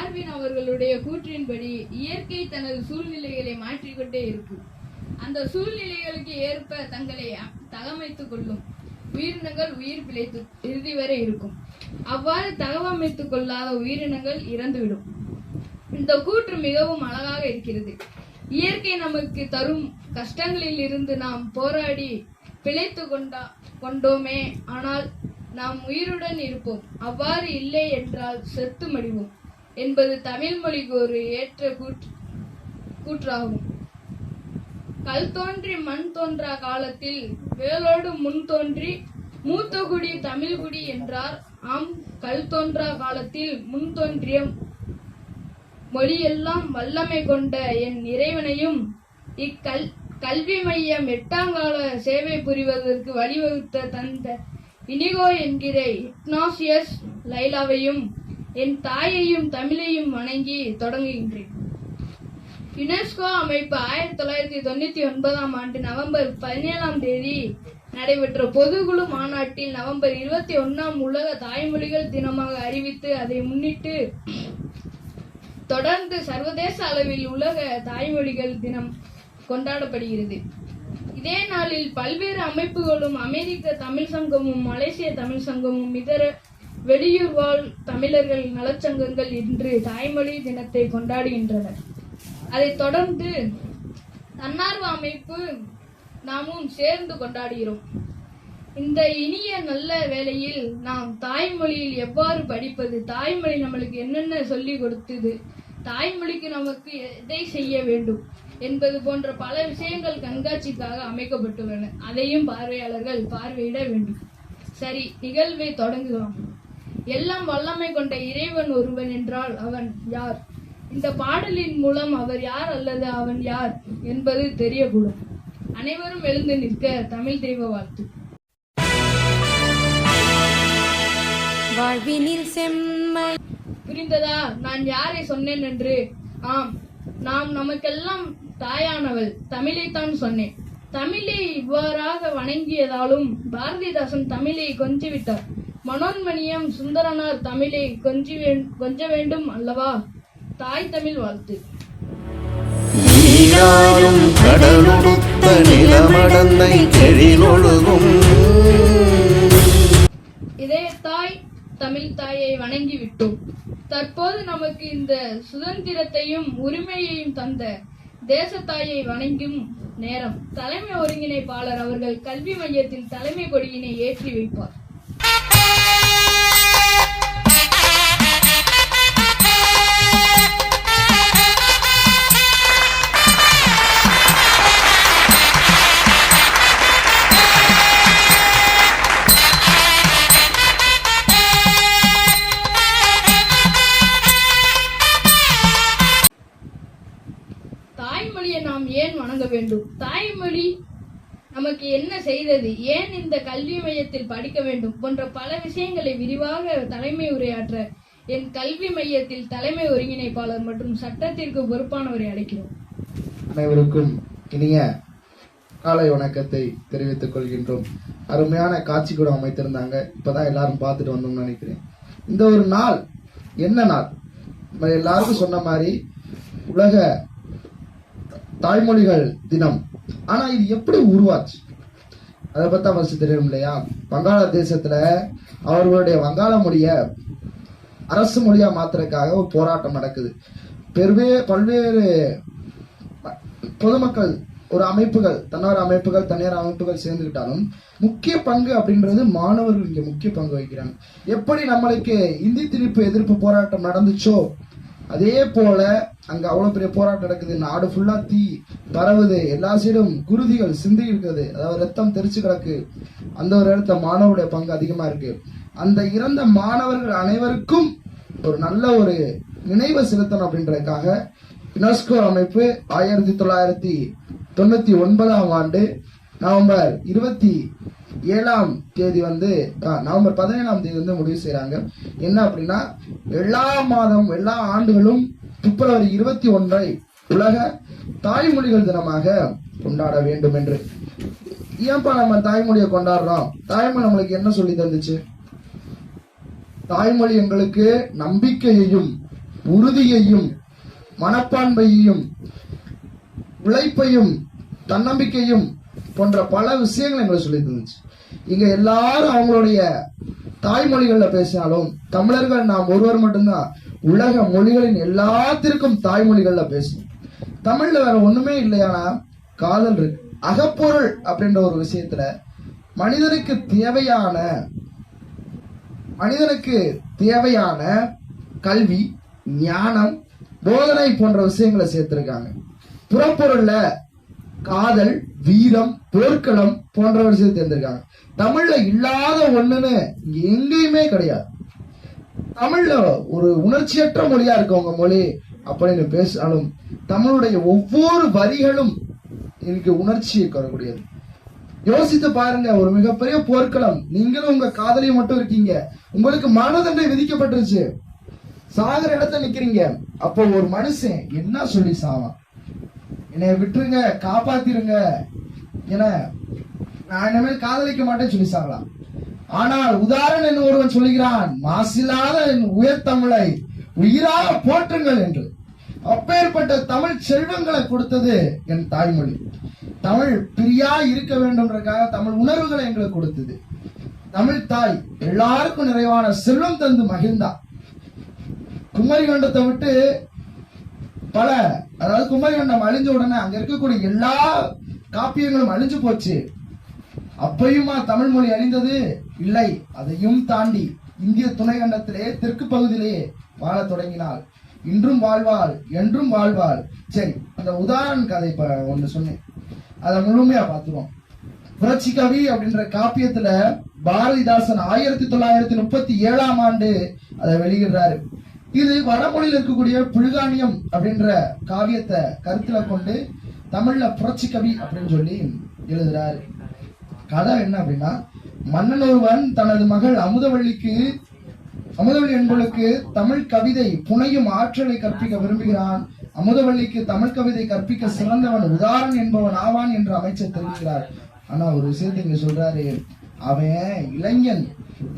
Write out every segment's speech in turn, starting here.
Darwin அவர்களுடைய கூற்றின்படி இயற்கை தனது சூழ்நிலைகளை மாற்றிக்கொண்டே இருக்கும். அந்த சூழ்நிலைகளுக்கு ஏற்ப தங்களை தகமைத்துக் கொள்ளும் உயிரினங்கள் உயிர் பிழைத்து இறுதி வரை இருக்கும். அவ்வாறு தகவமைத்துக் கொள்ளாத உயிரினங்கள் இறந்துவிடும். இந்த கூற்று மிகவும் அழகாக இருக்கிறது. இயற்கை நமக்கு தரும் கஷ்டங்களில் இருந்து நாம் போராடி பிழைத்து கொண்டோமே ஆனால் நாம் உயிருடன் இருப்போம். அவ்வாறு இல்லை என்றால் செத்து மடிவோம் என்பது தமிழ் மொழிக்கு ஒரு ஏற்ற கூற்றாகும். கல் தோன்றி மண் தோன்றா காலத்தில் வேலோடு முன் தோன்றி மூத்த குடி தமிழ் குடி என்றார். ஆம், கல் தோன்றா காலத்தில் முன் தோன்றிய மொழியெல்லாம் வல்லமை கொண்ட என் இறைவனையும் கல்வி மையம் 8ஆம் கால சேவை புரிவதற்கு வழிவகுத்த தந்த இனிகோ என்கிற இக்னாசியஸ் லைலாவையும் என் தாயையும் தமிழையும் வணங்கி தொடங்குகின்றேன். யுனெஸ்கோ அமைப்பு 1999ஆம் ஆண்டு நவம்பர் 17ஆம் தேதி நடைபெற்ற பொதுக்குழு மாநாட்டில் நவம்பர் 21ஆம் உலக தாய்மொழிகள் தினமாக அறிவித்து அதை முன்னிட்டு தொடர்ந்து சர்வதேச அளவில் உலக தாய்மொழிகள் தினம் கொண்டாடப்படுகிறது. இதே நாளில் பல்வேறு அமைப்புகளும் அமெரிக்க தமிழ் சங்கமும் மலேசிய தமிழ் சங்கமும் இதர வெளியூர் வாழ் தமிழர்கள் நலச்சங்கங்கள் இன்று தாய்மொழி தினத்தை கொண்டாடுகின்றனர். அதைத் தொடர்ந்து தன்னார்வ அமைப்பு நாமும் சேர்ந்து கொண்டாடுகிறோம். இந்த இனிய நல்ல வேளையில் நாம் தாய்மொழியில் எவ்வாறு படிப்பது, தாய்மொழி நம்மளுக்கு என்னென்ன சொல்லி கொடுத்தது, தாய்மொழிக்கு நமக்கு எதை செய்ய வேண்டும் என்பது போன்ற பல விஷயங்கள் கண்காட்சிக்காக அமைக்கப்பட்டுள்ளன. அதையும் பார்வையாளர்கள் பார்வையிட வேண்டும். சரி, நிகழ்வை தொடங்குகிறோம். எல்லாம் வல்லமை கொண்ட இறைவன் ஒருவன் என்றால் அவன் யார்? இந்த பாடலின் மூலம் அவர் யார் அல்லது அவன் யார் என்பது தெரியக்கூடும். அனைவரும் எழுந்து நிற்க தமிழ் தெய்வ வாழ்த்து. வாழ்வினில் செம்மை. புரிந்ததா நான் யாரை சொன்னேன் என்று? ஆம், நாம் நமக்கெல்லாம் தாயானவள் தமிழைத்தான் சொன்னேன். தமிழை இவ்வாறாக வணங்கியதாலும் பாரதிதாசன் தமிழை கொஞ்சிவிட்டார். மனோன்மணியம் சுந்தரனார் தமிழை கொஞ்ச வேண்டும் அல்லவா? தாய் தமிழ் வாழ்த்து. இதயத்தாய் தமிழ் தாயை வணங்கிவிட்டோம். தற்போது நமக்கு இந்த சுதந்திரத்தையும் உரிமையையும் தந்த தேசத்தாயை வணங்கும் நேரம். தலைமை ஒருங்கிணைப்பாளர் அவர்கள் கல்வி மையத்தில் தலைமை கொடியினை ஏற்றி வைப்பார். தாய்மொழியை நாம் ஏன் வணங்க வேண்டும்? தாய்மொழி நமக்கு என்ன செய்தது? ஏன் இந்த கல்வி மையத்தில் படிக்க வேண்டும் போன்ற பல விஷயங்களை விரிவாக தலைமை உரையாற்ற என் கல்வி மையத்தில் தலைமை ஒருங்கிணைப்பாளர் மற்றும் சட்டத்திற்கு பொறுப்பானவரை அழைக்கிறோம். அனைவருக்கும் இனிய காலை வணக்கத்தை தெரிவித்துக் கொள்கின்றோம். அருமையான காட்சி கூட அமைத்திருந்தாங்க. இப்பதான் எல்லாரும் பார்த்துட்டு வந்தோம்னு நினைக்கிறேன். இந்த ஒரு நாள் என்ன நாள்? நம்ம எல்லாருக்கும் சொன்ன மாதிரி உலக தாய்மொழிகள் தினம். ஆனா இது எப்படி உருவாச்சு அதை பத்தி ஃபர்ஸ்ட் தெரியும் இல்லையா? வங்காளதேசத்துல அவர்களுடைய வங்காள மொழிய அரசு மொழியா மாத்துறதுக்காக ஒரு போராட்டம் நடக்குது. பல்வேறு பொதுமக்கள், ஒரு அமைப்புகள், தன்னார் அமைப்புகள், தனியார் அமைப்புகள் சேர்ந்துக்கிட்டாலும் முக்கிய பங்கு அப்படின்றது மாணவர்கள் இங்க முக்கிய பங்கு வகிக்கிறாங்க. எப்படி நம்மளுக்கு இந்தி திணிப்பு எதிர்ப்பு போராட்டம் நடந்துச்சோ அதே போல அங்க அவ்வளவு பெரிய போராட்டம் நடக்குது. நாடு ஃபுல்லா தீ பரவுது, எல்லா சைடும் குருதிகள் சிந்தி இருக்குது, அதாவது ரத்தம் தெரிச்சு கிடக்கு. அந்த ஒரு இடத்துல மாணவருடைய பங்கு அதிகமா இருக்கு. அந்த இறந்த மாணவர்கள் அனைவருக்கும் ஒரு நல்ல ஒரு நினைவு செலுத்தணும் அப்படின்றதுக்காக யுனெஸ்கோ அமைப்பு 1999ஆம் ஆண்டு நவம்பர் 27ஆம் தேதி நவம்பர் 17ஆம் தேதி முடிவு செய்யறாங்க. என்ன அப்படின்னா, எல்லா ஆண்டுகளும் பிப்ரவரி 21 உலக தாய்மொழிகள் தினமாக கொண்டாட வேண்டும் என்று. ஏன்பா நம்ம தாய்மொழியை கொண்டாடுறோம்? தாய்மொழி நம்மளுக்கு என்ன சொல்லி தந்துச்சு? தாய்மொழி எங்களுக்கு நம்பிக்கையையும் உறுதியையும் மனப்பான்மையையும் உழைப்பையும் தன்னம்பிக்கையும் போன்ற பல விஷயங்கள் எங்களை சொல்லி தந்துச்சு. இங்க எல்லாரும் அவங்களுடைய தாய்மொழிகள்ல பேசினாலும் தமிழர்கள் நாம் ஒருவர் மட்டும்தான் உலக மொழிகளின் எல்லாத்திற்கும் தாய்மொழிகள்ல பேசணும். தமிழ்ல வேற ஒண்ணுமே இல்லையானா காதல் இருக்கு. அகப்பொருள் அப்படின்ற ஒரு விஷயத்துல மனிதனுக்கு தேவையான கல்வி, ஞானம், போதனை போன்ற விஷயங்களை சேர்த்திருக்காங்க. புறப்பொருள்ல காதல், வீரம், போர்க்களம் போன்ற விஷயத்தை தேர்ந்திருக்காங்க. தமிழ்ல இல்லாத ஒண்ணுன்னு எங்கேயுமே கிடையாது. தமிழ்ல ஒரு உணர்ச்சியற்ற மொழியா இருக்கு உங்க மொழி அப்படின்னு பேசினாலும் தமிழுடைய ஒவ்வொரு வரிகளும் எனக்கு உணர்ச்சியை வரக்கூடியது. யோசித்து பாருங்க, ஒரு மிகப்பெரிய போர்க்களம், நீங்களும் உங்க காதலியும் மட்டும் இருக்கீங்க, உங்களுக்கு மரணதண்டனை விதிக்கப்பட்டுருச்சு, சாகர இடத்துல நிக்கிறீங்க. அப்போ ஒரு மனுஷன் என்ன சொல்லி சாவான்? என்னை விட்டுருங்க, காப்பாத்திருங்க, என நான் இனிமேல் காதலிக்க மாட்டேன்னு சொல்லி சாகலாம். ஆனால் உதாரணம் என்ன ஒருவன் சொல்லுகிறான், மாசில்லாத உயர் தமிழை உயிராக போற்றுங்கள் என்று. அப்பேற்பட்ட தமிழ் செல்வங்களை கொடுத்தது என் தாய்மொழி. தமிழ் பிரியா இருக்க வேண்டும்ன்றதுக்காக தமிழ் உணர்வுகளை எங்களுக்கு கொடுத்தது. தமிழ் தாய் எல்லாருக்கும் நிறைவான செல்வம் தந்து மகிழ்ந்தா. குமரிகண்டத்தை விட்டு அதாவது குமரிகண்டம் அழிஞ்ச உடனே அங்க இருக்கக்கூடிய எல்லா காப்பியங்களும் அழிஞ்சு போச்சு. அப்பயுமா தமிழ் மொழி அழிந்தது? இல்லை, அதையும் தாண்டி இந்திய துணைக்கண்டத்திலே தெற்கு பகுதியிலே வாழ தொடங்கினாள். இன்றும் வாழ்வாள், என்றும் வாழ்வாள். சரி, அந்த உதாரண கதை ஒண்ணு சொன்னேன், அதை முழுமையா பார்த்துருவோம். புரட்சி கவி அப்படின்ற காப்பியத்துல பாரதிதாசன் 1937 ஆண்டு அதை வெளியிடுறாரு. இது வடமொழியில் இருக்கக்கூடிய புல்கானியம் அப்படின்ற காவியத்தை கருத்துல கொண்டு தமிழ்ல புரட்சி கவி அப்படின்னு சொல்லி எழுதுறாரு. கதை என்ன அப்படின்னா, மன்னன் ஒருவன் தனது மகள் அமுதவள்ளி என்பவளுக்கு தமிழ் கவிதை புனையும் ஆற்றலை கற்பிக்க விரும்புகிறான். அமுதவள்ளிக்கு தமிழ் கவிதை கற்பிக்க சிறந்தவன் உதாரண் என்பவன் ஆவான் என்று அமைச்சர் தெரிவிக்கிறார். ஆனா ஒரு விஷயத்தை இங்க சொல்றாரு, அவன் இளைஞன்,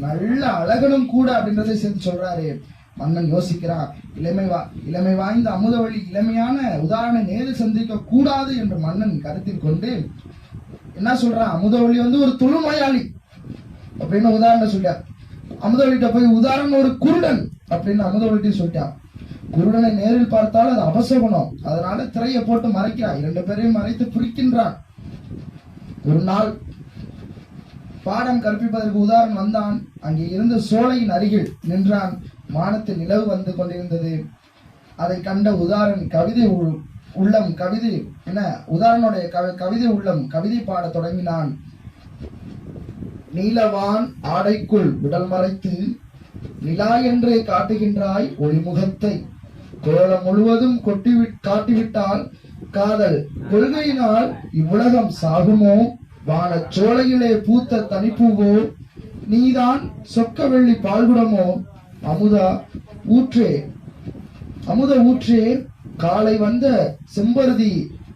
நல்ல அழகனும் கூட அப்படின்றதை சேர்த்து சொல்றாரு. மன்னன் யோசிக்கிறான், இளமை வாய்ந்த அமுதவள்ளி இளமையான உதாரண நேரில் சந்திக்க கூடாது என்று மன்னன் கருத்தில் கொண்டு என்ன சொல்றான், அமுதவள்ளி ஒரு தொழுநோயாளி அப்படின்னு உதாரணம் சொல்லிட்டார். அமுதவள்ளிட்ட போய் உதாரணம் ஒரு குருடன் அப்படின்னு அமுதவள்ளிட்ட சொல்லிட்டான். குருடனை நேரில் பார்த்தால் அது அபசகுணம், அதனால திரையை போட்டு மறைக்கிறான். 2 பேரையும் மறைத்து பிரிக்கின்றான். ஒரு நாள் பாடம் கற்பிப்பதற்கு உதாரணம் வந்தான். அங்கே இருந்த சோலையின் அருகில் நின்றான். வானத்தில் நிலவு வந்து கொண்டிருந்தது. அதை கண்ட உதாரண உதாரணனுடைய கவிதை உள்ளம் கவிதை பாட தொடங்கினான். நீலவான் ஆடைக்குள் உடல் மறைத்து நிலா என்றே காட்டுகின்றாய் ஒளிமுகத்தை, கோலம் முழுவதும் காட்டிவிட்டால் காதல் கொள்கையினால் இவ்வுலகம் சாகுமோ, வான சோலையிலே பூத்த தனிப்பூவோ, நீதான் சொக்க வெள்ளி பால்குடமோ, அமுத ஊற்றே காலை வந்த செம்பருதி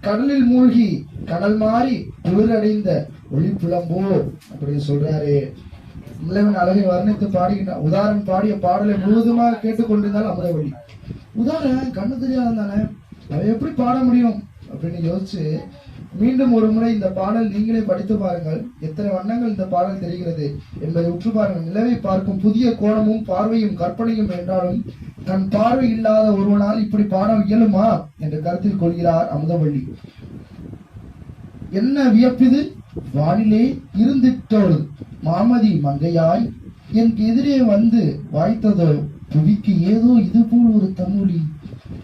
கடலில் மூழ்கி கடல் மாறி குளிரடைந்த ஒளி புலம்போ அப்படின்னு சொல்றாரு. நிலவின் அழகை வர்ணித்து பாடுகின்றார். உதாரணம் பாடிய பாடலை முழுவதுமாக கேட்டுக்கொண்டிருந்தால் அமுதவள்ளி. உதாரணம் கண்ணு தெரியாதான் தானே, அவன் எப்படி பாட முடியும் அப்படின்னு யோசிச்சு மீண்டும் ஒரு முறை இந்த பாடல் நீங்களே படித்து பாருங்கள், எத்தனை வண்ணங்கள் இந்த பாடல் தெரிகிறது என்பதை உற்று பாருங்கள். நிலவை பார்க்கும் புதிய கோணமும் பார்வையும் கற்பனையும் என்றாலும் தன் பார்வை இல்லாத ஒருவனால் இப்படி பாட இயலுமா என்று கருத்தில் கொள்கிறார் அமுதவள்ளி. என்ன வியப்பிது, வானிலே இருந்திட்டோள் மாமதி மங்கையாய் என் எதிரே வந்து வாய்த்ததோ, புவிக்கு ஏதோ இது போல் ஒரு தன்னொலி,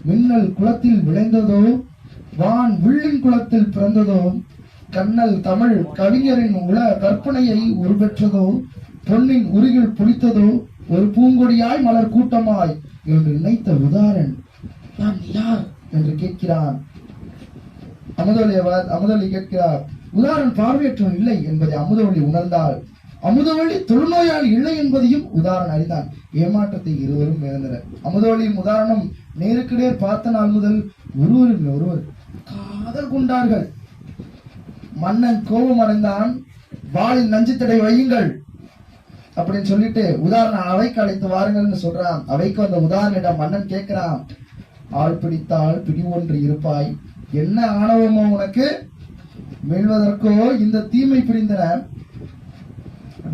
மின்னல் குளத்தில் விளைந்ததோ, வான் வில்லின் குளத்தில் பிறந்ததோ, கண்ணல் தமிழ் கவிஞரின் கற்பனையை உருவெற்றதோ, பொன்னின் உருகில் புளித்ததோ, ஒரு பூங்கொடியாய் மலர் கூட்டமாய் என்று நினைத்த உதாரண் நான் யார் என்று கேட்கிறான். அமுதவள்ளி கேட்கிறார். உதாரணம் பார்வையற்றவன் இல்லை என்பதை அமுதவள்ளி உணர்ந்தாள். அமுதவள்ளி தொழுநோயாளி இல்லை என்பதையும் உதாரணம் அறிந்தான். ஏமாற்றத்தை இருவரும் இழந்தனர். அமுதவள்ளியும் உதாரணம் நேருக்கு நேர் பார்த்த நாள் முதல் ஒருவரின் ஒருவர் காதல் கொண்டார்கள். மன்னன் கோபம் அடைந்தான். வாளில் நஞ்சு தடை வையுங்கள், அப்படின்னு சொல்லிட்டு உதாரணம் அவைக்கு அழைத்து வாருங்கள்னு சொல்றான். அவைக்கு அந்த உதாரணம் மன்னன் கேட்கிறான், ஆள் பிடித்தால் பிடி ஒன்று இருப்பாய், என்ன ஆணவமோ உனக்கு, வெல்வதற்கோ இந்த தீமை பிரிந்தன,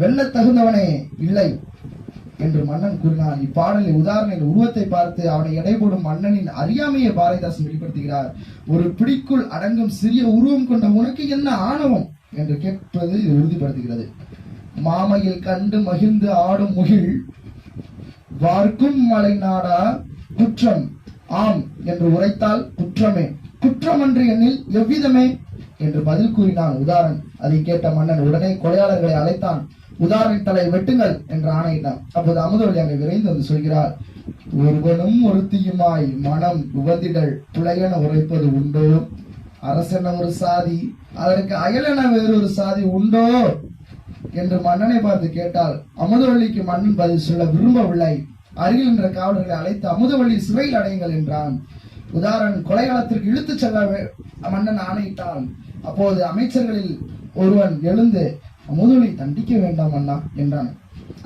வெல்ல தகுந்தவனே இல்லை என்று மன்னன் கூறினான். இப்பாடலில் உதாரண உருவத்தை பார்த்து அவனை எடைபோடும் மன்னனின் அறியாமையை பாரதிதாசன் வெளிப்படுத்துகிறார். ஒரு பிடிக்குள் அடங்கும் சிறிய உருவம் கொண்ட உனக்கு என்ன ஆணவம் என்று கேட்பது இது உறுதிப்படுத்துகிறது. மாமையில் கண்டு மகிழ்ந்து ஆடும் முகில் வார்க்கும் மலை நாடா குற்றம் ஆம் என்று உரைத்தால் குற்றமே, குற்றமன்று எண்ணில் எவ்விதமே என்று பதில் கூறினான் உதாரண். அதை கேட்ட மன்னன் உடனே கொலையாளர்களை அழைத்தான். உதாரண தலை வெட்டுங்கள் என்று ஆணையிட்டான். அப்போது அமுதவள்ளி அங்கே விரைந்து வந்து சொல்கிறார், ஒருவனும் ஒருத்தியுமாய் மனம் உவந்திடல் புலையென உரைப்பது உண்டோ, அரசென ஒரு சாதி அதற்கு அயலென வேறொரு சாதி உண்டோ என்று மன்னனை பார்த்து கேட்டால் அமுதவள்ளிக்கு மன்னன் பதில் சொல்ல விரும்பவில்லை. அருகில் என்ற காவலர்களை அழைத்து அமுதவள்ளி சிறையில் அடையுங்கள் என்றான். உதாரண கொலைகாலத்திற்கு இழுத்துச் செல்ல மன்னன் ஆணையிட்டான். அப்போது அமைச்சர்களில் ஒருவன் எழுந்து, அமுதவள்ளி தண்டிக்க வேண்டாம் அண்ணா என்றான்.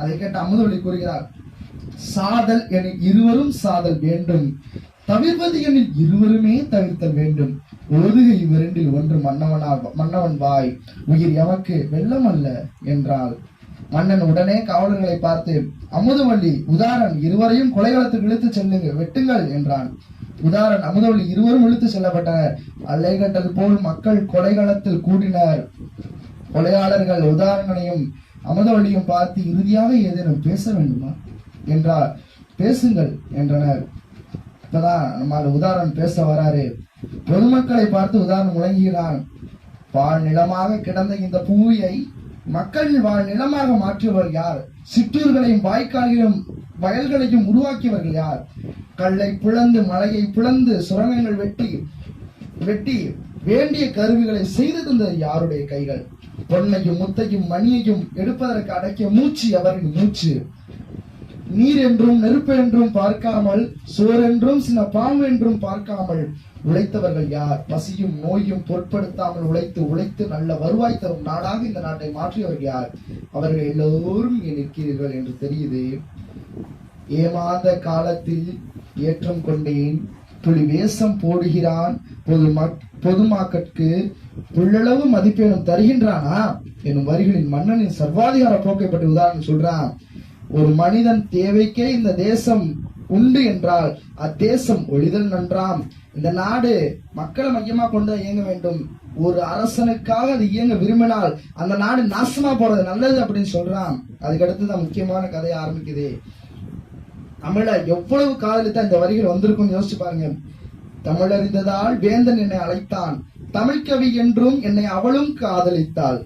அதை கேட்ட அமுதவள்ளி கூறுகிறார், சாதல் எனில் இருவரும் சாதல் வேண்டும், தவிர்ப்பது எனில் இருவருமே தவிர்த்தல் வேண்டும், ஒதுகை இவ்விரண்டில் ஒன்று மன்னவன் வாய், உயிர் எமக்கு வெள்ளம் அல்ல என்றாள். மன்னன் உடனே காவலர்களை பார்த்து, அமுதவள்ளி உதாரண் இருவரையும் கொலைகளத்துக்கு இழுத்துச் செல்லுங்க வெட்டுங்கள் என்றான். உதாரண் அமுதவள்ளி இருவரும் இழுத்து செல்லப்பட்டனர். அலைகண்டல் போல் மக்கள் கொலைகளத்தில் கூடினர். கொலையாளர்கள் உதாரணனையும் அமுதவள்ளியும் பார்த்து இறுதியாக ஏதேனும் பேச வேண்டுமா என்றார். பேசுங்கள் என்றனர். இப்பதான் நம்ம உதாரணம் பேச வராரு. பொதுமக்களை பார்த்து உதாரணம் முழங்குகிறான். வாழ் நிலமாக கிடந்த இந்த பூமியை மக்கள் வாழ் நிலமாக மாற்றியவர் யார்? சிற்றூர்களையும் வாய்க்கால்களையும் வயல்களையும் உருவாக்கியவர்கள் யார்? கல்லை பிளந்து மலையை பிளந்து சுரங்கங்கள் வெட்டி வேண்டிய கருவிகளை செய்து தந்தது யாருடைய கைகள்? பொன்னையும் முத்தையும் மணியையும் எடுப்பதற்கு அடக்கிய மூச்சு அவரின் மூச்சு. நீர் என்றும் நெருப்பு என்றும் பார்க்காமல், சோர் என்றும் சின்ன பாம்பு என்றும் பார்க்காமல் உழைத்தவர்கள் யார்? பசியும் நோயும் பொருட்படுத்தாமல் உழைத்து நல்ல வருவாய் தரும் நாடாக இந்த நாட்டை மாற்றியவர்கள் யார்? அவர்கள் எல்லோரும் இங்கே நிற்கிறீர்கள் என்று தெரியுது. ஏமாந்த காலத்தில் ஏற்றம் கொண்டேன், புலி வேஷம் போடுகிறான், பொதுமாக்கட்கு புள்ளளவு மதிப்பேனும் தருகின்றானா எனும் வரிகளின் மன்னனின் சர்வாதிகார போக்கை பற்றி உதாரணம் சொல்றான். ஒரு மனிதன் தேவைக்கே இந்த தேசம் உண்டு என்றால் அத்தேசம் ஒழிதல் நன்றாம். இந்த நாடு மக்களை மையமா கொண்டு இயங்க வேண்டும். ஒரு அரசனுக்காக அது இயங்க விரும்பினால் அந்த நாடு நாசமா போறது நல்லது அப்படின்னு சொல்றான். அதுக்கடுத்துதான் முக்கியமான கதையை ஆரம்பிக்குது. தமிழ எவ்வளவு காதலித்தா இந்த வரிகள் வந்திருக்கும் யோசிச்சு பாருங்க. தமிழறிந்ததால் வேந்தன் என்னை அழைத்தான், தமிழ்கவி என்றும் என்னை அவளும் காதலித்தாள்,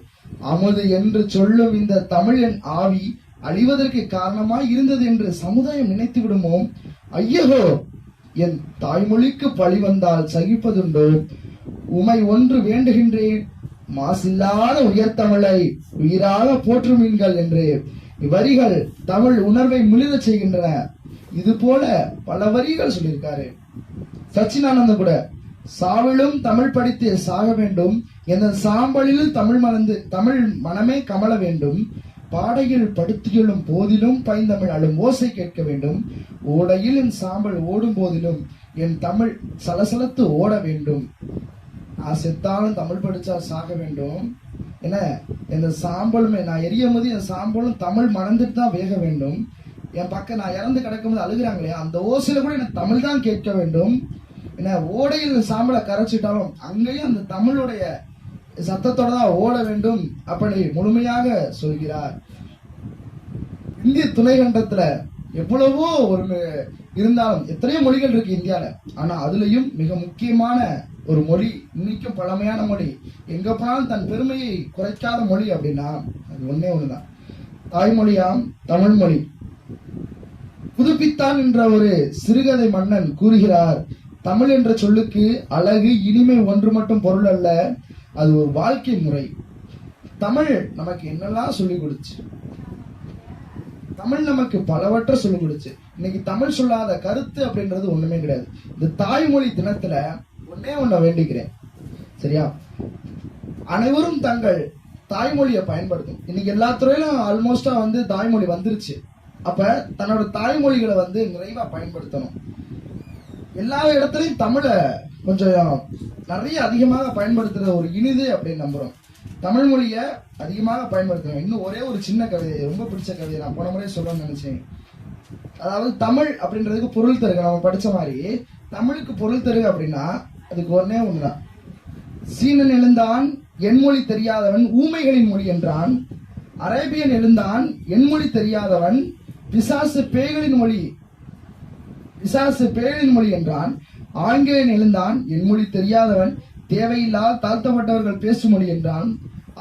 அமுது என்று சொல்லும் இந்த தமிழின் ஆவி அழிவதற்கு காரணமாய் இருந்தது என்று சமுதாயம் நினைத்து விடுமோ? ஐயகோ, என் தாய்மொழிக்கு பழி வந்தால் சகிப்பதுண்டோ? உமை ஒன்று வேண்டுகின்றேன், மாசில்லாத உயர்த்தமிழை உயிராக போற்றுமீன்கள் என்று இவ்வரிகள் தமிழ் உணர்வை மிளிரச் செய்கின்றன. இது போல பல வரிகள் சொல்லியிருக்காரு சச்சிதானந்தன் கூட. சாவிலும் தமிழ் படித்து சாக வேண்டும், எந்த சாம்பலிலும் தமிழ் மனமே கமல வேண்டும், பாடையில் படுத்தியலும் போதிலும் பைந்தமிழ் அழும் ஓசை கேட்க வேண்டும், ஓடையில் என் சாம்பல் ஓடும் போதிலும் என் தமிழ் சலசலத்து ஓட வேண்டும். நான் செத்தாலும் தமிழ் படிச்சா சாக வேண்டும். என்ன, என் சாம்பலுமே நான் எரியும் போது என் சாம்பலும் தமிழ் மணந்துட்டு தான் வேக வேண்டும். என் பக்கம் நான் இறந்து கிடக்கும்போது அழுகிறாங்களே அந்த ஓசையில கூட எனக்கு தமிழ் தான் கேட்க வேண்டும். என்ன, ஓடையில் சாம்பலை கரைச்சிட்டாலும் அங்கேயும் அந்த தமிழுடைய சத்தத்தோட தான் ஓட வேண்டும் அப்படி முழுமையாக சொல்கிறார். இந்திய துணைக்கண்டத்துல எவ்வளவோ ஒரு இருந்தாலும் எத்தனையோ மொழிகள் இருக்கு இந்தியால. ஆனா அதுலயும் மிக முக்கியமான ஒரு மொழி, இன்னைக்கும் பழமையான மொழி, எங்க போனாலும் தன் பெருமையை குறைக்காத மொழி அப்படின்னா அது ஒன்னே ஒண்ணுதான், தாய்மொழியாம் தமிழ் மொழி. புதுப்பித்தான் என்ற ஒரு சிறுகதை மன்னன் கூறுகிறார், தமிழ் என்ற சொல்லுக்கு அழகு இனிமை ஒன்று மட்டும் பொருள் அல்ல, அது ஒரு வாழ்க்கை முறை. தமிழ் நமக்கு என்னெல்லாம் சொல்லிக் கொடுச்சு, தமிழ் நமக்கு பலவற்றை சொல்லிக் கொடுச்சு. இன்னைக்கு தமிழ் சொல்லாத கருத்து அப்படின்றது ஒண்ணுமே கிடையாது. இந்த தாய்மொழி தினத்துல ஒன்னே ஒன்ன வேண்டிக்கிறேன், சரியா? அனைவரும் தங்கள் தாய்மொழியை பயன்படுத்தும். இன்னைக்கு எல்லா துறையிலும் ஆல்மோஸ்டா வந்து தாய்மொழி வந்துருச்சு. அப்ப தன்னோட தாய்மொழிகளை வந்து நிறைவா பயன்படுத்தணும். எல்லா இடத்துலயும் தமிழை கொஞ்சம் நிறைய அதிகமாக பயன்படுத்துற ஒரு இனிது அப்படின்னு நம்புறோம். தமிழ் மொழியை அதிகமாக பயன்படுத்தணும். இன்னும் ஒரே ஒரு சின்ன கவிதை, ரொம்ப பிடிச்ச கவிதை, நான் போன முறையே சொல்லணும்னு நினைச்சேன். அதாவது தமிழ் அப்படின்றதுக்கு பொருள் தருக, நம்ம படிச்ச மாதிரி தமிழுக்கு பொருள் தருக அப்படின்னா அதுக்கு ஒன்னே ஒண்ணுதான். சீனன் எழுந்தான் என்மொழி தெரியாதவன் ஊமைகளின் மொழி என்றான், அரேபியன் எழுந்தான் என்மொழி தெரியாதவன் பிசாசு பேய்களின் மொழி என்றான், ஆங்கிலேயன் எழுந்தான் என்மொழி தெரியாதவன் தேவையில்லா தாழ்த்தப்பட்டவர்கள் பேசும் மொழி என்றான்,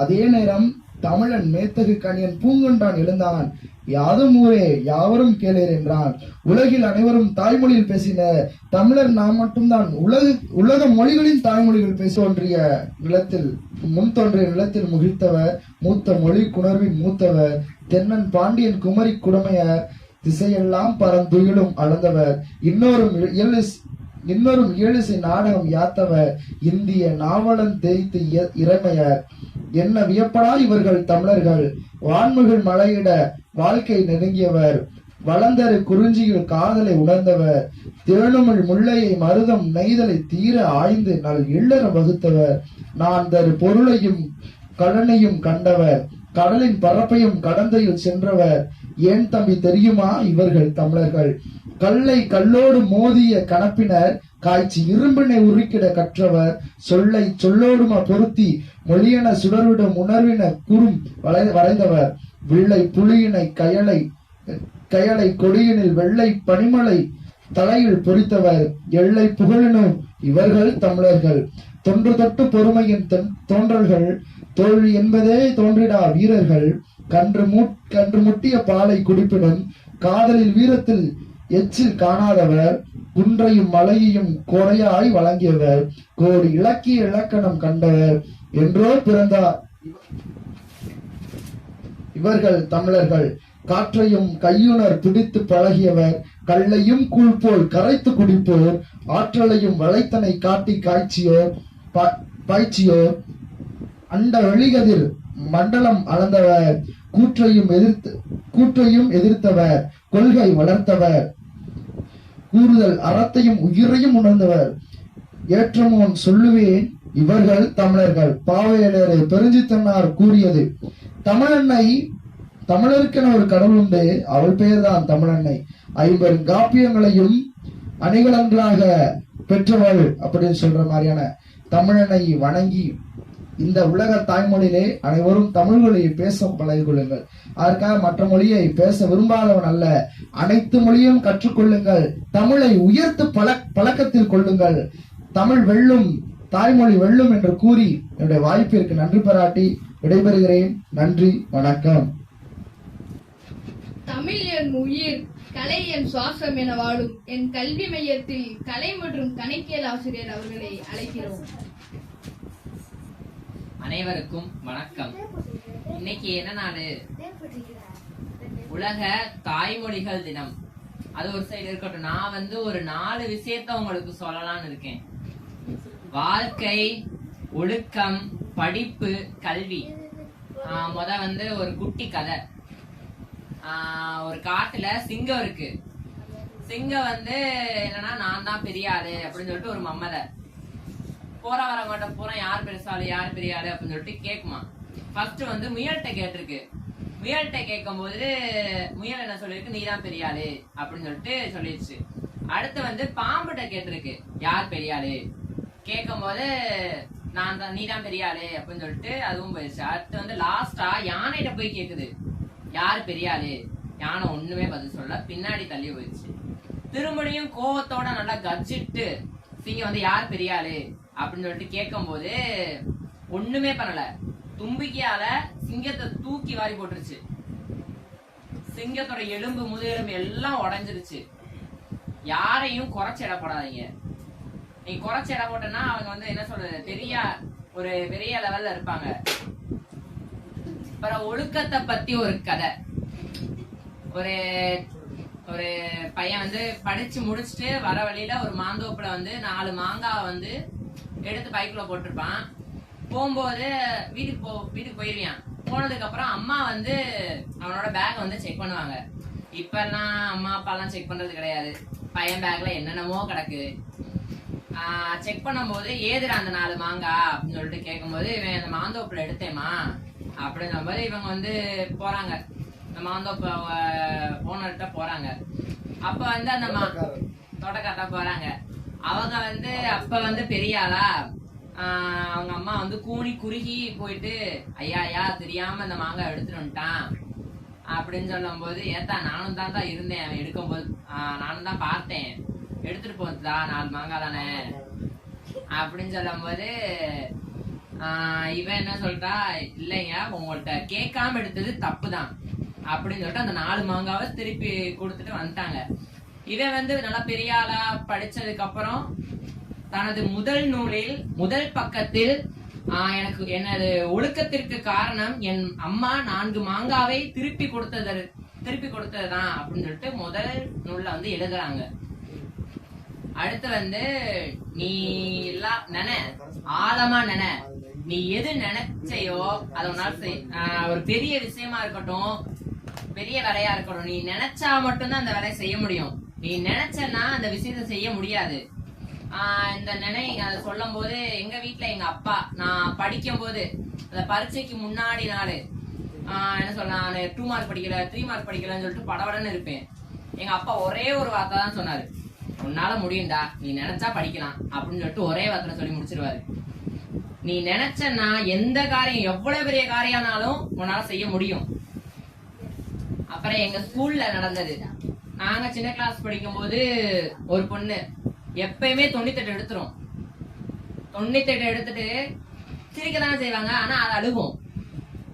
அதே நேரம் தமிழன் மேத்தகு கணியன் பூங்கொண்டான் எழுந்தான் யாதும் ஊரே யாவரும் கேளீர் என்றான். உலகில் அனைவரும் தாய்மொழியில் பேசின, தமிழர் நாம் மட்டும்தான் உலக மொழிகளின் தாய்மொழிகள் பேசி முன் தோன்றிய நிலத்தில் முகிழ்த்தவர், மூத்த மொழி குணர்வின் மூத்தவர், தென்னன் பாண்டியன் குமரி குடமையர், திசையெல்லாம் பரந்துயிலும் அளந்தவர், இன்னொரும் ஏழிசை நாடகம் யாத்தவர், இந்திய நாவலன் தேய்த்து இறைமையர், என்ன வியப்படா இவர்கள் தமிழர்கள், வான்முகில் மலையிட வாழ்க்கை நெருங்கியவர், வளந்தரு குறிஞ்சியில் காதலை உணர்ந்தவர், திறனுமிழ் முல்லையை மருதம் நெய்தலை தீர ஆய்ந்து நல் இல்லறம் வகுத்தவர், நான் தரு பொருளையும் கடனையும் கண்டவர், கடலின் பரப்பையும் கடந்தையில் சென்றவர், ஏன் தம்பி தெரியுமா இவர்கள் தமிழர்கள், கல்லை கல்லோடு மோதிய கணப்பினர், காய்ச்சி இரும்பினை உருக்கிட கற்றவர், சொல்லை சொல்லோடுமா பொருத்தி மொழியென சுடர்விடும் உணர்வின குறும் வரைந்தவர், வில்லை புலியினை கயலை கொடியினில் வெள்ளை பனிமலை தலையில் பொறித்தவர், எல்லை புகழினும் இவர்கள் தமிழர்கள், தொன்று தொட்டு பொறுமையின் தோன்றல்கள், தோல்வி என்பதே தோன்றிடா வீரர்கள், கன்று முட்டிய பாலை குடிப்பினும் காதலில் வீரத்தில் எச்சில் காணாதவர், குன்றையும் மலையையும் கொடையாய் வழங்கியவர், கோடி இலக்கிய இலக்கணம் கண்டவர், என்றோ பிறந்தார் இவர்கள் தமிழர்கள், காற்றையும் கையுணர் பிடித்து பழகியவர், கல்லையும் கூழ் போல் கரைத்து குடிப்போர், ஆற்றலையும் வளைத்தனை காட்டி பாய்ச்சியோர், அண்ட வெளிகதிர் மண்டலம் அளந்தவர், கூற்றையும் எதிர்த்தவர், கொள்கை வளர்த்தவர், கூறுதல் அறத்தையும் உயிரையும் உணர்ந்தவர், ஏற்றமோன் சொல்லுவேன் இவர்கள் தமிழர்கள். பாவையலரை பெருஞ்சித்தன்னார் கூறியது, தமிழருக்கென ஒரு கடவுள் உண்டு, அவள் பெயர்தான் தமிழன்னை, 50 காப்பியங்களையும் அணிகலன்களாக பெற்றவள் அப்படின்னு சொல்ற மாதிரியான தமிழனை வணங்கி இந்த உலக தாய்மொழியிலே அனைவரும் தமிழ் மொழியை பேச பழகிக் கொள்ளுங்கள். அதற்காக மற்ற மொழியை பேச விரும்பாதவன் அல்ல, அனைத்து மொழியும் கற்றுக்கொள்ளுங்கள், தமிழை உயர்த்து பழக்கத்தில் கொள்ளுங்கள், தமிழ் வெல்லும், தாய்மொழி வெல்லும் என்று கூறி என்னுடைய வாய்ப்பிற்கு நன்றி பாராட்டி விடைபெறுகிறேன். நன்றி, வணக்கம். தமிழ் என் உயிர், கலை என் சுவாசம் என வாழும் என் கல்வி மையத்தில் கலை மற்றும் கணக்கியல் ஆசிரியர் அவர்களை அழைக்கிறோம். அனைவருக்கும் வணக்கம். இன்னைக்கு என்ன நாள்? உலக தாய்மொழிகள் தினம். அது ஒரு சைடு இருக்கட்டும், நான் ஒரு 4 விஷயத்த உங்களுக்கு சொல்லலாம்னு இருக்கேன். வாழ்க்கை, ஒழுக்கம், படிப்பு, கல்வி. ஒரு குட்டி கதை. ஒரு காட்டுல சிங்கம் இருக்கு. சிங்கம் என்னன்னா, நான் தான் பெரிய ஆளு அப்படின்னு சொல்லிட்டு ஒரு மம்மதை போற வரவங்கிட்ட பூரா யார் பெருசாளு யார் பெரிய ஆளு அப்படின்னு சொல்லிட்டு கேக்குமா. ஃபர்ஸ்ட் முயல்கிட்ட கேட்டிருக்கு. முயல்கிட்ட கேட்கும் போது முயல் என்ன சொல்லிருக்கு, நீ தான் பெரிய ஆளு அப்படின்னு சொல்லிட்டு சொல்லிடுச்சு. அடுத்து பாம்புகிட்ட கேட்டிருக்கு, யார் பெரிய ஆளு. கேட்கும் போது நான் தான், நீ தான் பெரிய ஆளு அப்படின்னு சொல்லிட்டு அதுவும் போயிடுச்சு. அடுத்து லாஸ்டா யானைகிட்ட போய் கேக்குது, யார் பெரிய ஆளு. யானை ஒண்ணுமே பதில் சொல்ல, பின்னாடி தள்ளி போயிடுச்சு. திருமணியும் கோவத்தோட நல்லா கர்ஜிட்டு சிங்கம் யார் பெரிய ஆளு அப்படின்னு சொல்லிட்டு கேட்கும் போது ஒண்ணுமே பண்ணல. தும்பிக்கையால சிங்கத்தை தூக்கி வாரி போட்டுருச்சு. சிங்கத்தோட எலும்பு முதுகெலும்பு எல்லாம் உடைஞ்சிருச்சு. யாரையும் குறைச்சு இடப்படாதீங்க. நீ குறைச்சு இட போட்டனா அவங்க என்ன சொல்றது, ஒரு பெரிய லெவல்ல இருப்பாங்க. அப்புறம் ஒழுக்கத்தை பத்தி ஒரு கதை. ஒரு ஒரு பையன் படிச்சு முடிச்சுட்டு வர வழியில ஒரு மாந்தோப்புல 4 மாங்காவை எடுத்து பைக்குள்ள போட்டிருப்பான். போகும்போது வீட்டுக்கு போயிருவான். போனதுக்கு அப்புறம் அம்மா வந்து அவனோட பேக் வந்து செக் பண்ணுவாங்க. இப்பெல்லாம் அம்மா அப்பா எல்லாம் செக் பண்றது கிடையாது. பையன் பேக்ல என்னென்னமோ கிடக்கு. செக் பண்ணும்போது ஏதுடா அந்த 4 மாங்காய் அப்படின்னு சொல்லிட்டு கேட்கும்போது, இவன் அந்த மாந்தோப்புல எடுத்தேமா அப்படின்ற மாதிரி இவங்க வந்து போறாங்க. இந்த மாந்தோப்பு ஓனர்கிட்ட போறாங்க. அப்ப வந்து அந்த தோட்டக்காரா போறாங்க. அவங்க வந்து அப்ப வந்து பெரிய ஆளா, அவங்க அம்மா வந்து கூணி குறுகி போயிட்டு, ஐயா தெரியாம இந்த மாங்காய் எடுத்துட்டு வந்துட்டான் அப்படின்னு சொல்லும் போது, ஏத்தா நானும் தான் இருந்தேன் அவன் எடுக்கும்போது, நானும் தான் பார்த்தேன், எடுத்துட்டு போதா 4 மாங்காய் தானே அப்படின்னு சொல்லும் போது இவன் என்ன சொல்லிட்டா, இல்லைங்க உங்கள்ட்ட கேட்காம எடுத்தது தப்புதான் அப்படின்னு சொல்லிட்டு அந்த 4 மாங்காவை திருப்பி கொடுத்துட்டு வந்துட்டாங்க. இவன் வந்து நல்லா பெரிய ஆளா படிச்சதுக்கு அப்புறம் தனது முதல் நூலில் முதல் பக்கத்தில் எனது ஒழுக்கத்திற்கு காரணம் என் அம்மா 4 மாங்காவை திருப்பி கொடுத்ததுதான் அப்படின்னு சொல்லிட்டு முதல் நூல்ல வந்து எழுதுறாங்க. அடுத்து வந்து நீ எல்லாம் ஆழமா நீ எது நினைச்சையோ அதை உன்னால ஒரு பெரிய விஷயமா இருக்கட்டும், பெரிய வேலையா இருக்கட்டும், நீ நினைச்சா மட்டும்தான் அந்த வேலையை செய்ய முடியும். நீ நினைச்சனா அந்த விஷயத்த செய்ய முடியாது. இந்த அதை சொல்லும் போது எங்க வீட்டுல எங்க அப்பா நான் படிக்கும் போது அந்த பரீட்சைக்கு முன்னாடி நாள் என்ன சொல்லலாம், 2 மார்க் படிக்கல 3 மார்க் படிக்கலன்னு சொல்லிட்டு படபடன்னு இருப்பேன். எங்க அப்பா ஒரே ஒரு வார்த்தை தான் சொன்னாரு, உன்னால முடியும்டா, நீ நினைச்சா படிக்கலாம் அப்படின்னு சொல்லிட்டு ஒரே வார்த்தை சொல்லி முடிச்சிருவாரு. நீ நினைச்சனா எந்த காரியம் எவ்வளவு பெரிய காரியம்னாலும் உன்னால செய்ய முடியும். அப்புறம் எங்க ஸ்கூல்ல நடந்தது, நாங்க சின்ன கிளாஸ் படிக்கும் போது ஒரு பொண்ணு எப்பயுமே 98 எடுத்துரும். 98 எடுத்துட்டு சிரிக்கதானே செய்வாங்க, ஆனா அது அழுகும்.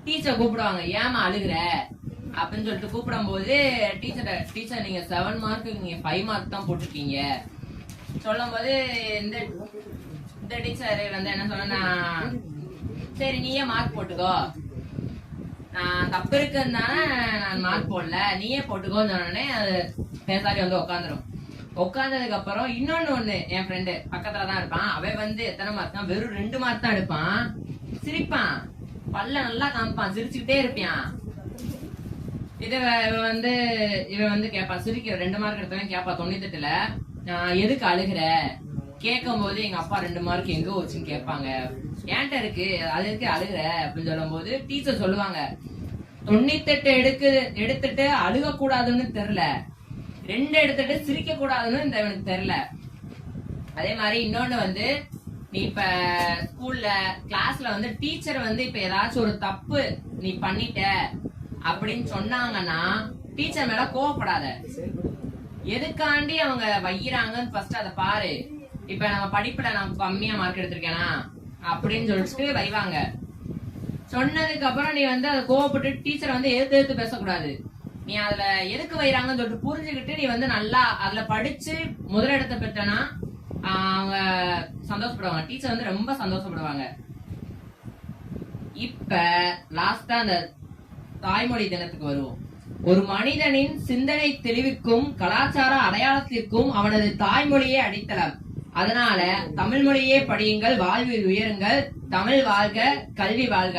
டீச்சர் கூப்பிடுவாங்க, ஏமா அழுகுற அப்படின்னு சொல்லிட்டு கூப்பிடும் போது டீச்சர் நீங்க 7 மார்க்கு நீங்க 5 மார்க் தான் போட்டிருக்கீங்க சொல்லும் போது இந்த டீச்சர் வந்து என்ன சொன்னா, சரி நீயே மார்க் போட்டுக்கோ, நான் தப்பு இருக்குன்னால நான் மார்க் போடல, நீயே போட்டுக்கோன்னு சொன்னோடனே அது பேசாரி வந்து உட்காந்துரும். உட்காந்ததுக்கு அப்புறம் ஒண்ணு என் ஃப்ரெண்டு பக்கத்துலதான் இருப்பான். அவன் வந்து எத்தனை மார்க் தான், வெறும் 2 மார்க் தான் எடுப்பான். சிரிப்பான், பல்ல நல்லா காமிப்பான், சிரிச்சுக்கிட்டே இருப்பான். இவன் வந்து கேப்பான், சிரிக்க 2 மார்க் எடுத்தவன் கேப்பா 98ல எதுக்கு அழுகுற கேட்கும் போது எங்க அப்பா 2 மார்க் எங்க வச்சுன்னு கேட்பாங்க. ஏன்ட்ட இருக்கு அது இருக்கு அழுகுற அப்படின்னு சொல்லும் போது டீச்சர் சொல்லுவாங்க, 98 எடுத்துட்டு அழுக கூடாதுன்னு தெரியல, 2 எடுத்துட்டு சிரிக்க கூடாதுன்னு இந்த இவனுக்கு தெரியல. அதே மாதிரி இன்னொன்னு வந்து, நீ இப்ப ஸ்கூல்ல கிளாஸ்ல வந்து டீச்சர் வந்து இப்ப ஏதாச்சும் ஒரு தப்பு நீ பண்ணிட்ட அப்படின்னு சொன்னாங்கன்னா டீச்சர் மேல கோவப்படாத. எதுக்காண்டி அவங்க வைக்கிறாங்கன்னு ஃபர்ஸ்ட் அதை பாரு. இப்ப நம்ம படிப்புல நான் கம்மியா மார்க் எடுத்திருக்கேனா அப்படின்னு சொல்லிட்டு வைவாங்க. சொன்னதுக்கு அப்புறம் நீ வந்து அதை கோவப்பட்டு டீச்சரை வந்து எதிர்த்து பேசக்கூடாது. நீ அதுல எதுக்கு வைறாங்கன்னு சொல்லிட்டு புரிஞ்சுக்கிட்டு நீ வந்து நல்லா அதுல படிச்சு முதலிடத்தை பெற்றனா அவங்க சந்தோஷப்படுவாங்க. டீச்சர் வந்து ரொம்ப சந்தோஷப்படுவாங்க. இப்ப லாஸ்டா அந்த தாய்மொழி தினத்துக்கு வருவோம். ஒரு மனிதனின் சிந்தனை தெளிவிற்கும் கலாச்சார அடையாளத்திற்கும் அவனது தாய்மொழியே அடித்தளம். அதனால தமிழ் மொழியே படியுங்கள், வாழ்வில் உயருங்கள், தமிழ் வாழ்க, கல்வி வாழ்க.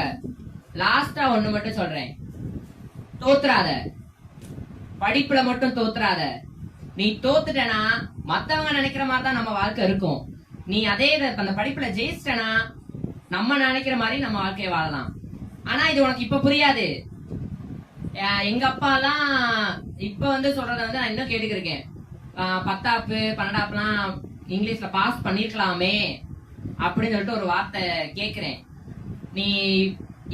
லாஸ்டா ஒண்ணு மட்டும் சொல்றேன், தோத்துறாத, படிப்புல மட்டும் தோத்துறாத. நீ தோத்துட்டனா மத்தவங்க நினைக்கிற மாதிரி தான் நம்ம வாழ்க்கை இருக்கும். நீ அதே அந்த படிப்புல ஜெயிச்சிட்டனா நம்ம நினைக்கிற மாதிரி நம்ம வாழ்க்கையை வாழலாம். ஆனா இது உனக்கு இப்ப புரியாது. எங்க அப்பா எல்லாம் இப்ப வந்து சொல்றத வந்து நான் இன்னும் கேட்டுக்கிருக்கேன். 10ஆப்பு 12ஆப்புலாம் இங்கிலீஷ்ல பாஸ் பண்ணிருக்கலாமே அப்படின்னு சொல்லிட்டு ஒரு வார்த்தை கேக்குறேன். நீ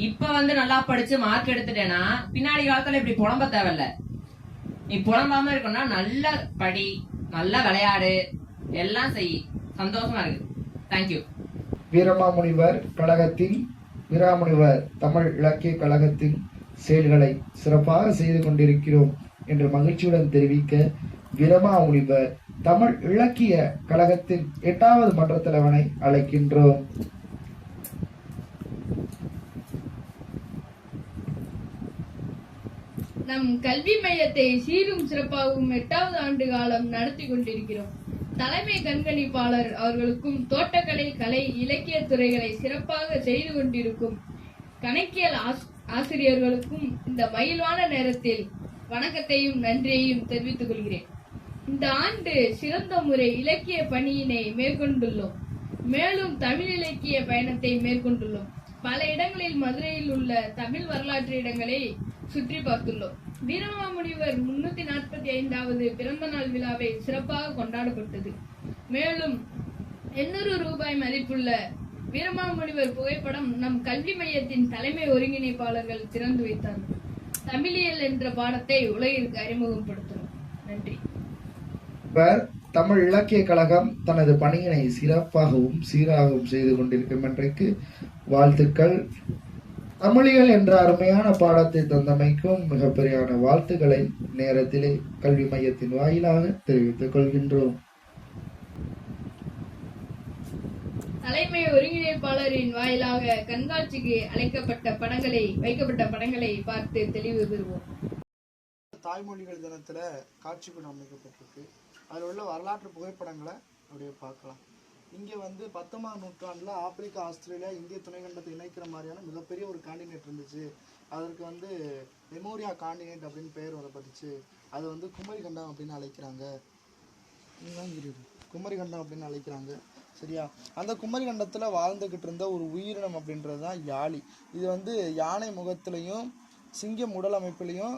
இப்ப வந்து நல்லா படிச்சு மார்க் எடுத்துட்டேன்னா பின்னாடி காலத்துல இப்படி புலம்ப தேவையில்ல. நீ புலம்பாம இருக்கணும்னா நல்ல படி, நல்ல விளையாடு, எல்லாம் செய், சந்தோஷமா இருக்கு. தேங்க்யூ. வீரமாமுனிவர் கழகத்தின் வீராமுனிவர் தமிழ் இலக்கிய கழகத்தின் செயல்களை சிறப்பாக செய்து கொண்டிருக்கிறோம் என்று மகிழ்ச்சியுடன் தெரிவிக்க வீரமாமுனிவர் தமிழ் இலக்கிய கழகத்தின் 8வது மன்ற தலைவனை அழைக்கின்றோம். நம் கல்வி மையத்தை சீரும் சிறப்பாகவும் 8வது ஆண்டு காலம் நடத்தி கொண்டிருக்கிறோம். தலைமை கண்காணிப்பாளர் அவர்களுக்கும் தோட்டக்கலை, கலை, இலக்கிய துறைகளை சிறப்பாக செய்து கொண்டிருக்கும் கணக்கியல் ஆசிரியர்களுக்கும் இந்த மகிழ்வான நேரத்தில் வணக்கத்தையும் நன்றியையும் தெரிவித்துக் கொள்கிறேன். இந்த ஆண்டு சிறந்த முறை இலக்கிய பணியினை மேற்கொண்டுள்ளோம். மேலும் தமிழ் இலக்கிய பயணத்தை மேற்கொண்டுள்ளோம். பல இடங்களில் மதுரையில் உள்ள தமிழ் வரலாற்று இடங்களை சுற்றி பார்த்துள்ளோம். வீரமாமுனிவர் 345வது பிறந்த நாள் விழாவை சிறப்பாக கொண்டாடப்பட்டது. மேலும் 800 ரூபாய் மதிப்புள்ள வீரமாமுனிவர் புகைப்படம் நம் கல்வி மையத்தின் தலைமை ஒருங்கிணைப்பாளர்கள் திறந்து வைத்தார்கள். தமிழியல் என்ற பாடத்தை உலகிற்கு அறிமுகப்படுத்தினோம். நன்றி. தமிழ் இலக்கிய கழகம் தனது பணியினை சிறப்பாகவும் சீராகவும் செய்து கொண்டிருக்கும் என்றைக்கு வாழ்த்துக்கள். தமிழியல் என்ற அருமையான பாடத்தை தந்தமைக்கும் மிகப்பெரியான வாழ்த்துக்களை நேரத்திலே கல்வி மையத்தின் வாயிலாக தெரிவித்துக் கொள்கின்றோம். தலைமை ஒருங்கிணைப்பாளரின் வாயிலாக கண்காட்சிக்கு வைக்கப்பட்ட படங்களை பார்த்து தெளிவு பெறுவோம். தாய்மொழிகள் தினத்துல காட்சிக்குழு அமைக்கப்பட்டிருக்கு. அதில் உள்ள வரலாற்று புகைப்படங்களை அப்படியே பார்க்கலாம். இங்கே வந்து 19ஆம் நூற்றாண்டில் ஆப்பிரிக்கா, ஆஸ்திரேலியா, இந்திய துணைக்கண்டத்தை இணைக்கிற மாதிரியான மிகப்பெரிய ஒரு காண்டினென்ட் இருந்துச்சு. அதற்கு வந்து லெமோரியா காண்டினென்ட் அப்படின்னு பெயர் வரப்பட்டுச்சு. அது வந்து குமரிக்கண்டம் அப்படின்னு அழைக்கிறாங்க. குமரிக்கண்டம் அப்படின்னு அழைக்கிறாங்க. சரியா? அந்த குமரிக்கண்டத்தில் வாழ்ந்துக்கிட்டு இருந்த ஒரு உயிரினம் அப்படின்றது தான் யாளி. இது வந்து யானை முகத்திலையும் சிங்கம் உடல் அமைப்பிலையும்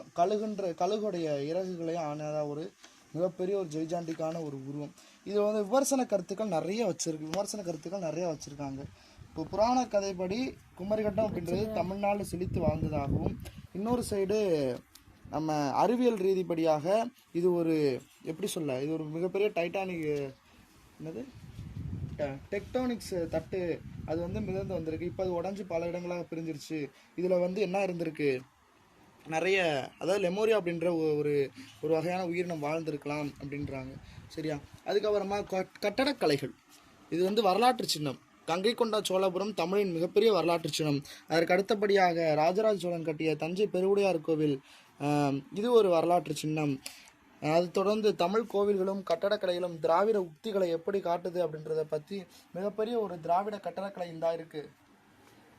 கழுகுடைய இறகுகளையும் ஆனதாக ஒரு மிகப்பெரிய ஒரு ஜெய்ஜாண்டிக்கான ஒரு உருவம். இது வந்து விமர்சன கருத்துக்கள் நிறைய வச்சுருக்காங்க. இப்போ புராண கதைப்படி குமரிக்கட்டம் அப்படின்றது தமிழ்நாடு செழித்து வாழ்ந்ததாகவும், இன்னொரு சைடு நம்ம அறிவியல் ரீதிப்படியாக இது ஒரு இது ஒரு மிகப்பெரிய டைட்டானிக் டெக்டோனிக்ஸ் தட்டு அது வந்து மிதந்து வந்திருக்கு. இப்போ அது உடஞ்சி பல இடங்களாக பிரிஞ்சிருச்சு. இதில் வந்து என்ன இருந்திருக்கு, நிறைய அதாவது லெமோரியா அப்படின்ற ஒரு வகையான உயிரினம் வாழ்ந்திருக்கலாம் அப்படின்றாங்க. சரியா? அதுக்கப்புறமா கட்டடக்கலைகள், இது வந்து வரலாற்று சின்னம். கங்கை கொண்ட சோழபுரம் தமிழின் மிகப்பெரிய வரலாற்று சின்னம். அதற்கு அடுத்தபடியாக ராஜராஜ சோழன் கட்டிய தஞ்சை பெருவுடையார் கோவில், இது ஒரு வரலாற்று சின்னம். அது தொடர்ந்து தமிழ் கோவில்களும் கட்டடக்கலைகளும் திராவிட உக்திகளை எப்படி காட்டுது அப்படின்றத பற்றி மிகப்பெரிய ஒரு திராவிட கட்டடக்கலை இந்தா இருக்குது.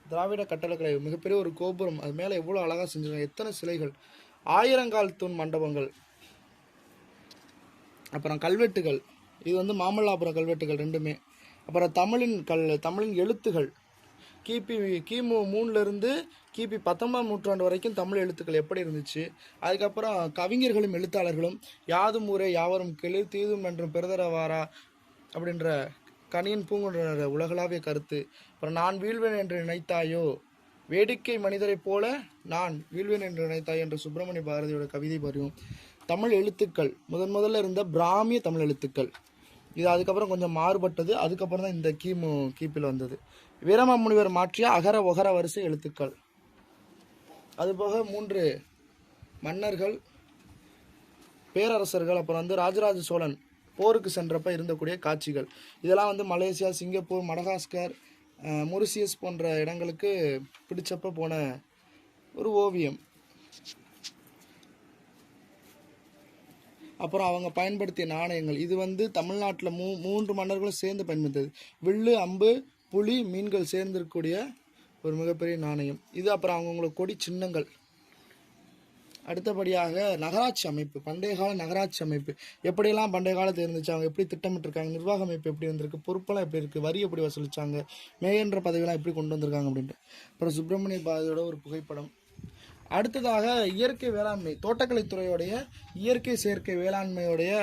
திராவிட கட்டடக்கலை மிகப்பெரிய ஒரு கோபுரம், அது மேலே எவ்வளோ அழகாக செஞ்சுருக்காங்க, எத்தனை சிலைகள், ஆயிரங்கால் தூண் மண்டபங்கள், அப்புறம் கல்வெட்டுகள், இது வந்து மாமல்லாபுரம் கல்வெட்டுகள் ரெண்டுமே. அப்புறம் தமிழின் எழுத்துகள் கிமு 3லேருந்து கிபி 19ஆம் நூற்றாண்டு வரைக்கும் தமிழ் எழுத்துக்கள் எப்படி இருந்துச்சு. அதுக்கப்புறம் கவிஞர்களும் எழுத்தாளர்களும் யாதும் ஊரே யாவரும் கிளிர் தீதும் என்றும் பெருதரவாரா அப்படின்ற கணியன் பூங்குன்ற உலகளாவிய கருத்து. அப்புறம் நான் வீழ்வேன் என்று நினைத்தாயோ, வேடிக்கை மனிதரைப் போல நான் வீழ்வேன் என்று நினைத்தாயோ என்ற சுப்பிரமணிய பாரதியோட கவிதை பரியும். தமிழ் எழுத்துக்கள் முதல்ல இருந்த பிராமிய தமிழ் எழுத்துக்கள், இது அதுக்கப்புறம் கொஞ்சம் மாறுபட்டது. அதுக்கப்புறம் தான் இந்த கிபியில் வந்தது. வீரமாமுனிவர் மாற்றிய அகர ஒகர வரிசை எழுத்துக்கள். அதுபோக 3 மன்னர்கள், பேரரசர்கள், அப்புறம் வந்து ராஜராஜ சோழன் போருக்கு சென்றப்ப இருந்தக்கூடிய காட்சிகள். இதெல்லாம் வந்து மலேசியா, சிங்கப்பூர், மடகாஸ்கர், மொரிசியஸ் போன்ற இடங்களுக்கு பிடிச்சப்ப போன ஒரு ஓவியம். அப்புறம் அவங்க பயன்படுத்திய நாணயங்கள், இது வந்து தமிழ்நாட்டில் 3 மன்னர்களும் சேர்ந்து பயன்படுத்தது. வில்லு, அம்பு, புலி, மீன்கள் சேர்ந்திருக்கக்கூடிய ஒரு மிகப்பெரிய நாணயம் இது. அப்புறம் அவங்களோட கொடி சின்னங்கள். அடுத்தபடியாக நகராட்சி அமைப்பு, பண்டைய கால நகராட்சி அமைப்பு எப்படியெல்லாம் பண்டைய காலத்தில் இருந்துச்சு, அவங்க எப்படி திட்டமிட்டிருக்காங்க, நிர்வாக அமைப்பு எப்படி இருந்திருக்கு, பொறுப்பெல்லாம் எப்படி இருக்குது, வரி எப்படி வசூலிச்சாங்க, மேயன்ற பதவியெல்லாம் எப்படி கொண்டு வந்திருக்காங்க அப்படின்ட்டு. அப்புறம் சுப்பிரமணிய பாரதியோட ஒரு புகைப்படம். அடுத்ததாக இயற்கை வேளாண்மை, தோட்டக்கலைத்துறையோடைய இயற்கை செயற்கை வேளாண்மையோடைய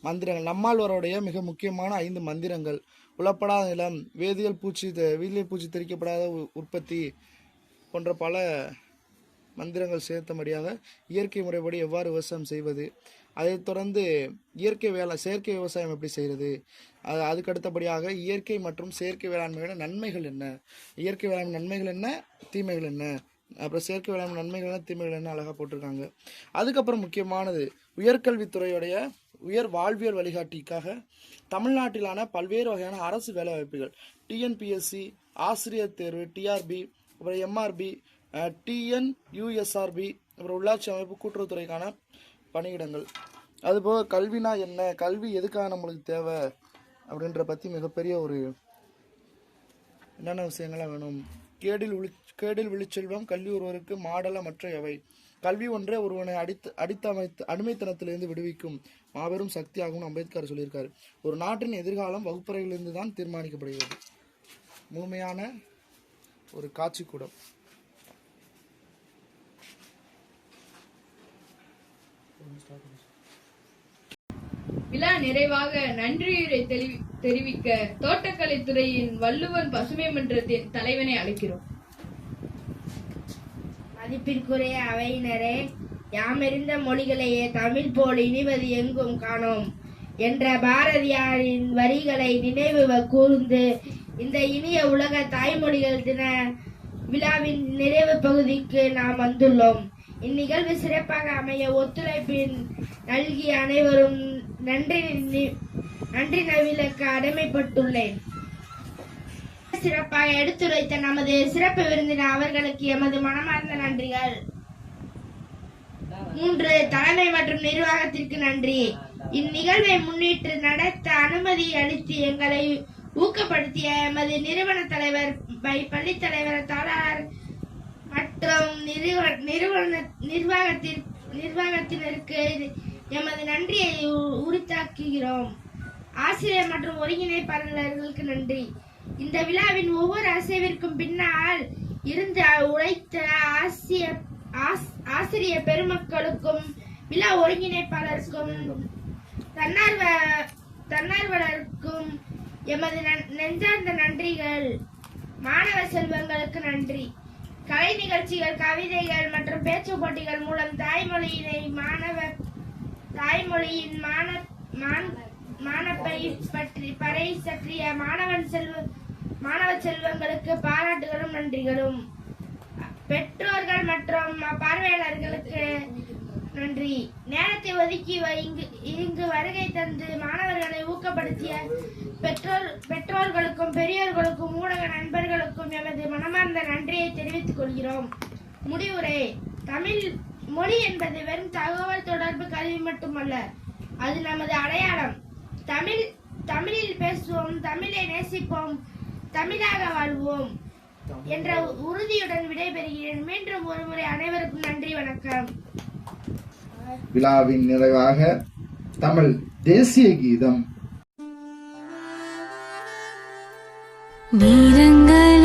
மந்திரங்கள், நம்மாழ்வாரோடைய மிக முக்கியமான 5 மந்திரங்கள். உளப்படாத நிலம், வேதியியல் பூச்சி தெறிக்கப்படாத உற்பத்தி போன்ற பல மந்திரங்கள் சேர்த்தபடியாக இயற்கை முறைப்படி எவ்வாறு விவசாயம் செய்வது, அதைத் தொடர்ந்து செயற்கை விவசாயம் எப்படி செய்கிறது, அதுக்கு அடுத்தபடியாக இயற்கை மற்றும் செயற்கை வேளாண்மையோட நன்மைகள் என்ன, இயற்கை வேளாண்மை நன்மைகள் என்ன, தீமைகள் என்ன, அப்புறம் செயற்கை வேளாண்மை நன்மைகள் என்ன, தீமைகள் என்ன அழகாக போட்டிருக்காங்க. அதுக்கப்புறம் முக்கியமானது உயர்கல்வித்துறையுடைய உயர் வாழ்வியல் வழிகாட்டிக்காக தமிழ்நாட்டிலான பல்வேறு வகையான அரசு வேலைவாய்ப்புகள், டிஎன்பிஎஸ்சி, ஆசிரியர் தேர்வு, டிஆர்பி, அப்புறம் எம்ஆர்பி, டிஎன்யூஎஸ்ஆர்பி, அப்புறம் உள்ளாட்சி அமைப்பு கூட்டுறவுத்துறைக்கான பணியிடங்கள், அதுபோக கல்வினா என்ன, கல்வி எதுக்காக நம்மளுக்கு தேவை அப்படின்ற பற்றி மிகப்பெரிய ஒரு என்னென்ன விஷயங்கள்லாம் வேணும். கேடில் விழிச்செல்வம் கல்வி ஒருவருக்கு மாடல மற்ற எவை. கல்வி ஒன்றே ஒருவனை அடிமைத்தனத்திலிருந்து விடுவிக்கும் மாபெரும் சக்தியாகவும் அம்பேத்கர் சொல்லியிருக்காரு. ஒரு நாட்டின் எதிர்காலம் வகுப்பறையிலிருந்து தான் தீர்மானிக்கப்படுகிறது. முழுமையான ஒரு காட்சி கூடம். விழா நிறைவாக நன்றியுரை தெரிவிக்க தோட்டக்கலைத்துறையின் வள்ளுவன் பசுமை மன்றத்தின் தலைவனை அழைக்கிறோம். மதிப்பிற்குரிய அவையினரே, யாமெறிந்த மொழிகளையே தமிழ் போல் இனிவது எங்கும் காணோம் என்ற பாரதியாரின் வரிகளை நினைவு கூர்ந்து இந்த இனிய உலக தாய்மொழிகள் தின விழாவின் நிறைவு பகுதிக்கு நாம் வந்துள்ளோம். இந்நிகழ்வு சிறப்பாக அமைய ஒத்துழைப்பின் நல்கிய அனைவரும் நன்றி நவிலக்க கடமைப்பட்டுள்ளேன். சிறப்பாக எடுத்துரைத்த நமது சிறப்பு விருந்தினர் அவர்களுக்கு எமது மனமார்ந்த நன்றிகள். 3. தலைமை மற்றும் நிர்வாகத்திற்கு நன்றி. இந்நிகழ்வை முன்னிட்டு நடத்த அனுமதி அளித்து எங்களை ஊக்கப்படுத்திய எமது நிறுவன தலைவர், பள்ளி தலைவர், தாளாளர் மற்றும் நிர்வாகத்தினருக்கு எமது நன்றியை உரித்தாக்குகிறோம். ஆசிரியர் மற்றும் ஒருங்கிணைப்பாளர்களுக்கு நன்றி. இந்த விழாவின் ஒவ்வொரு அசைவிற்கும் பின்னால் இருந்து உழைத்த ஆசிரியர் பெருமக்களுக்கும் விழா ஒருங்கிணைப்பாளருக்கும் தன்னார்வலருக்கும் எமது நெஞ்சார்ந்த நன்றிகள். மாணவ செல்வங்களுக்கு நன்றி. கலை நிகழ்ச்சிகள், கவிதைகள் மற்றும் பேச்சு போட்டிகள் மூலம் தாய்மொழியின் மாணப்பை பற்றி பறைசாற்றிய மாணவ செல்வங்களுக்கு பாராட்டுகளும் நன்றிகளும். பெற்றோர்கள் மற்றும் பார்வையாளர்களுக்கு நன்றி. நேரத்தை ஒதுக்கி இங்கு வருகை தந்து மாணவர்களை ஊக்கப்படுத்திய பெற்றோர்களுக்கும் பெரியோர்களுக்கும் ஊடக நண்பர்களுக்கும் எமது மனமார்ந்த நன்றியை தெரிவித்துக் கொள்கிறோம். முடிவுரை. தமிழ் மொழி என்பது வெறும் தகவல் தொடர்பு கல்வி மட்டுமல்ல, அது நமது அடையாளம். தமிழில் பேசுவோம், தமிழை நேசிப்போம், தமிழாக வாழ்வோம் என்ற உறுதியுடன் விடைபெறுகிறேன். மீண்டும் ஒருமுறை அனைவருக்கும் நன்றி, வணக்கம். விழாவின் நிறைவாக தமிழ் தேசிய கீதம். நீரங்கள்